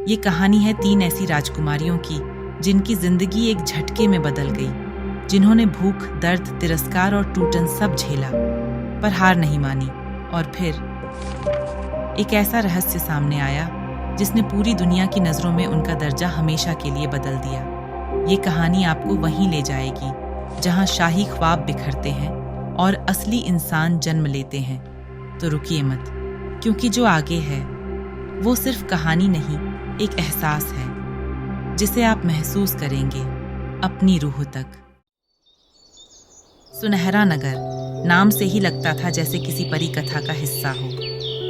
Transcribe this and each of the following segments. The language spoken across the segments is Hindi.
ये कहानी है 3 ऐसी राजकुमारियों की जिनकी जिंदगी एक झटके में बदल गई, जिन्होंने भूख, दर्द, तिरस्कार और टूटन सब झेला, पर हार नहीं मानी। और फिर एक ऐसा रहस्य सामने आया जिसने पूरी दुनिया की नज़रों में उनका दर्जा हमेशा के लिए बदल दिया। ये कहानी आपको वहीं ले जाएगी जहां शाही ख्वाब बिखरते हैं और असली इंसान जन्म लेते हैं। तो रुकिए मत, क्योंकि जो आगे है वो सिर्फ कहानी नहीं, एक एहसास है जिसे आप महसूस करेंगे अपनी रूह तक। सुनहरा नगर नाम से ही लगता था जैसे किसी परी कथा का हिस्सा हो।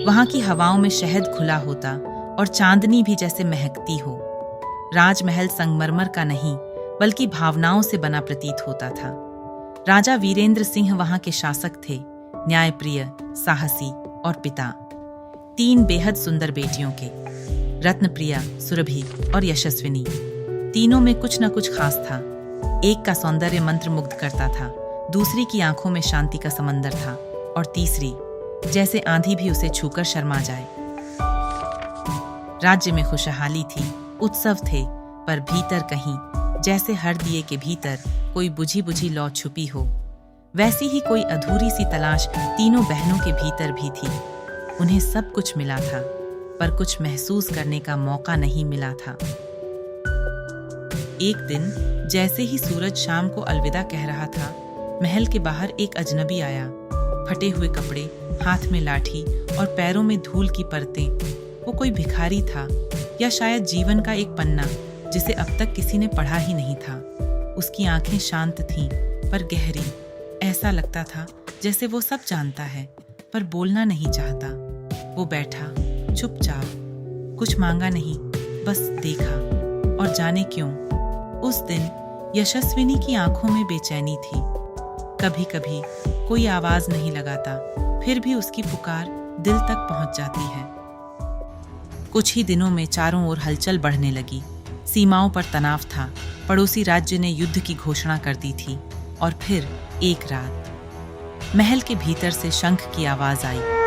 वहां की हवाओं में शहद खुला होता और चांदनी भी जैसे महकती हो। राजमहल संगमरमर का नहीं बल्कि भावनाओं से बना प्रतीत होता था। राजा वीरेंद्र सिंह वहां के शासक थे, न्यायप्रिय, साहसी और पिता। 3 बेहद सुंदर बेटियों के, रत्नप्रिया, सुरभि और यशस्विनी। तीनों में कुछ न कुछ खास था। एक का सौंदर्य मंत्र मुग्ध करता था, दूसरी की आंखों में शांति का समंदर था, और तीसरी जैसे आंधी भी उसे छूकर शर्मा जाए। राज्य में खुशहाली थी, उत्सव थे, पर भीतर कहीं जैसे हर दिए के भीतर कोई बुझी बुझी लौ छुपी हो, वैसी ही कोई अधूरी सी तलाश तीनों बहनों के भीतर भी थी। उन्हें सब कुछ मिला था, पर कुछ महसूस करने का मौका नहीं मिला था। एक दिन जैसे ही सूरज शाम को अलविदा कह रहा था, महल के बाहर एक अजनबी आया। फटे हुए कपड़े, हाथ में लाठी और पैरों में धूल की परतें। वो कोई भिखारी था या शायद जीवन का एक पन्ना जिसे अब तक किसी ने पढ़ा ही नहीं था। उसकी आंखें शांत थीं पर गहरी। ऐसा लगता था जैसे वो सब जानता है पर बोलना नहीं चाहता। वो बैठा चुपचाप, कुछ मांगा नहीं, बस देखा। और जाने क्यों, उस दिन यशस्विनी की आंखों में बेचैनी थी। कभी कभी कोई आवाज नहीं लगाता, फिर भी उसकी पुकार दिल तक पहुंच जाती है। कुछ ही दिनों में चारों ओर हलचल बढ़ने लगी। सीमाओं पर तनाव था, पड़ोसी राज्य ने युद्ध की घोषणा कर दी थी। और फिर एक रात महल के भीतर से शंख की आवाज आई।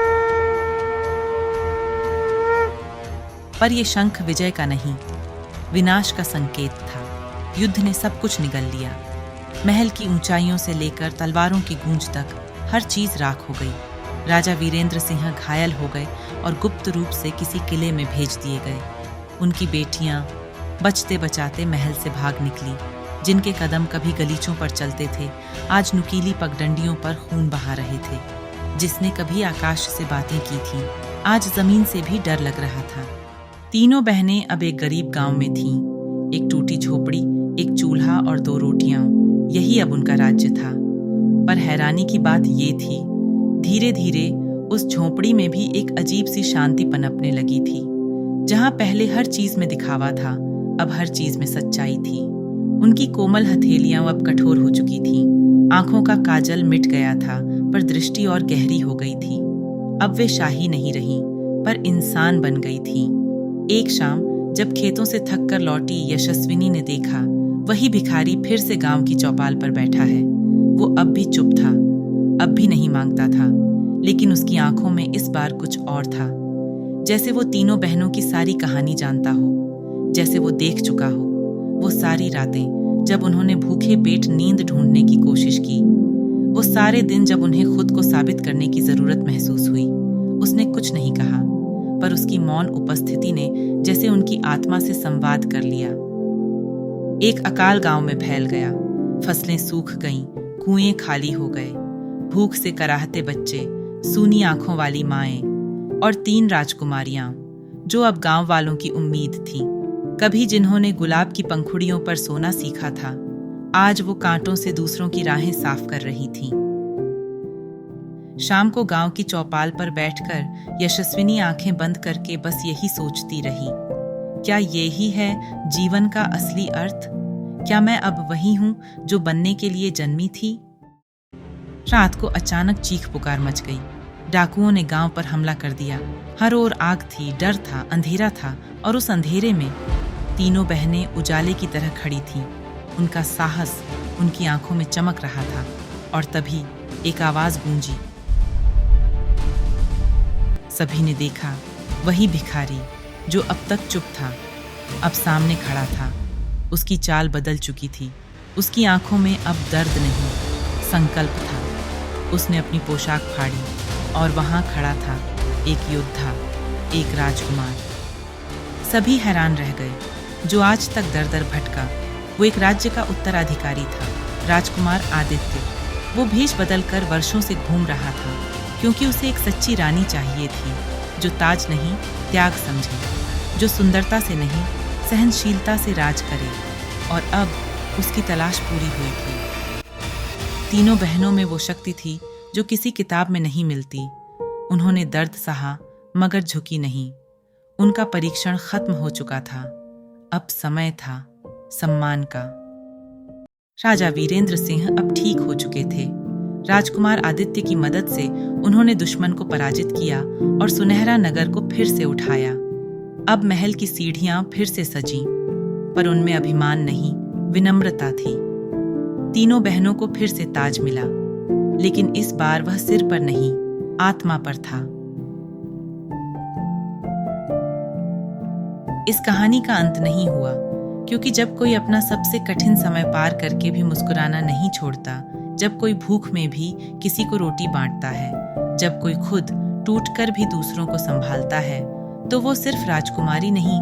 पर यह शंख विजय का नहीं, विनाश का संकेत था। युद्ध ने सब कुछ निगल लिया। महल की ऊंचाइयों से लेकर तलवारों की गूंज तक हर चीज राख हो गई। राजा वीरेंद्र सिंह घायल हो गए और गुप्त रूप से किसी किले में भेज दिए गए। उनकी बेटियां बचते बचाते महल से भाग निकली। जिनके कदम कभी गलीचों पर चलते थे, आज नुकीली पगडंडियों पर खून बहा रहे थे। जिसने कभी आकाश से बातें की थीं, आज जमीन से भी डर लग रहा था। तीनों बहनें अब एक गरीब गांव में थीं। एक टूटी झोपड़ी, एक चूल्हा और 2 रोटियां, यही अब उनका राज्य था। पर हैरानी की बात ये थी, धीरे धीरे उस झोपड़ी में भी एक अजीब सी शांति पनपने लगी थी। जहां पहले हर चीज में दिखावा था, अब हर चीज में सच्चाई थी। उनकी कोमल हथेलियां अब कठोर हो चुकी थीं। आंखों का काजल मिट गया था, पर दृष्टि और गहरी हो गई थी। अब वे शाही नहीं रहीं, पर इंसान बन गई थीं। एक शाम जब खेतों से थक कर लौटी यशस्विनी ने देखा, वही भिखारी फिर से गांव की चौपाल पर बैठा है। वो अब भी चुप था, अब भी नहीं मांगता था, लेकिन उसकी आंखों में इस बार कुछ और था। जैसे वो तीनों बहनों की सारी कहानी जानता हो, जैसे वो देख चुका हो वो सारी रातें जब उन्होंने भूखे पेट नींद ढूंढने की कोशिश की, वो सारे दिन जब उन्हें खुद को साबित करने की जरूरत महसूस हुई। उसने कुछ नहीं कहा, पर उसकी मौन उपस्थिति ने जैसे उनकी आत्मा से संवाद कर लिया। एक अकाल गांव में फैल गया। फसलें सूख गईं, कुएं खाली हो गए। भूख से कराहते बच्चे, सूनी आंखों वाली माएं और 3 राजकुमारियां जो अब गांव वालों की उम्मीद थीं। कभी जिन्होंने गुलाब की पंखुड़ियों पर सोना सीखा था, आज वो कांटों से दूसरों की राहें साफ कर रही थीं। शाम को गांव की चौपाल पर बैठकर यशस्विनी आंखें बंद करके बस यही सोचती रही, क्या ये ही है जीवन का असली अर्थ? क्या मैं अब वही हूं जो बनने के लिए जन्मी थी? रात को अचानक चीख पुकार मच गई। डाकुओं ने गांव पर हमला कर दिया। हर ओर आग थी, डर था, अंधेरा था, और उस अंधेरे में तीनों बहनें उजाले की तरह खड़ी थीं। उनका साहस उनकी आंखों में चमक रहा था। और तभी एक आवाज गूंजी। सभी ने देखा, वही भिखारी जो अब तक चुप था, अब सामने खड़ा था। उसकी चाल बदल चुकी थी। उसकी आंखों में अब दर्द नहीं, संकल्प था। उसने अपनी पोशाक फाड़ी और वहां खड़ा था एक योद्धा, एक राजकुमार। सभी हैरान रह गए। जो आज तक दर दर भटका, वो एक राज्य का उत्तराधिकारी था, राजकुमार आदित्य। वो भेष बदलकर वर्षों से घूम रहा था, क्योंकि उसे एक सच्ची रानी चाहिए थी, जो ताज नहीं त्याग समझे, जो सुंदरता से नहीं सहनशीलता से राज करे। और अब उसकी तलाश पूरी हुई थी। तीनों बहनों में वो शक्ति थी जो किसी किताब में नहीं मिलती। उन्होंने दर्द सहा मगर झुकी नहीं। उनका परीक्षण खत्म हो चुका था। अब समय था सम्मान का। राजा वीरेंद्र सिंह अब ठीक हो चुके थे। राजकुमार आदित्य की मदद से उन्होंने दुश्मन को पराजित किया और सुनहरा नगर को फिर से उठाया। अब महल की सीढ़ियां फिर से सजीं, पर उनमें अभिमान नहीं, विनम्रता थी। तीनों बहनों को फिर से ताज मिला, लेकिन इस बार वह सिर पर नहीं, आत्मा पर था। इस कहानी का अंत नहीं हुआ, क्योंकि जब कोई अपना सबसे कठिन समय पार करके भी मुस्कुराना नहीं छोड़ता, जब कोई भूख में भी किसी को रोटी बांटता है, जब कोई खुद टूटकर भी दूसरों को संभालता है, तो वो सिर्फ राजकुमारी नहीं,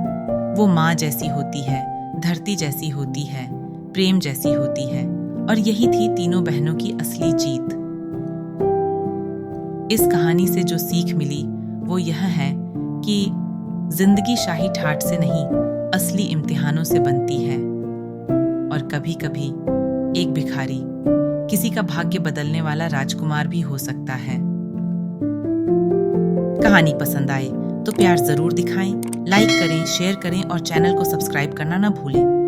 वो माँ जैसी होती है, धरती जैसी होती है, प्रेम जैसी होती है। और यही थी तीनों बहनों की असली जीत। इस कहानी से जो सीख मिली वो यह है कि जिंदगी शाही ठाठ से नहीं, असली इम्तिहानों से बनती है। और कभी कभी एक भिखारी किसी का भाग्य बदलने वाला राजकुमार भी हो सकता है। कहानी पसंद आए तो प्यार जरूर दिखाएं, लाइक करें, शेयर करें और चैनल को सब्सक्राइब करना ना भूलें।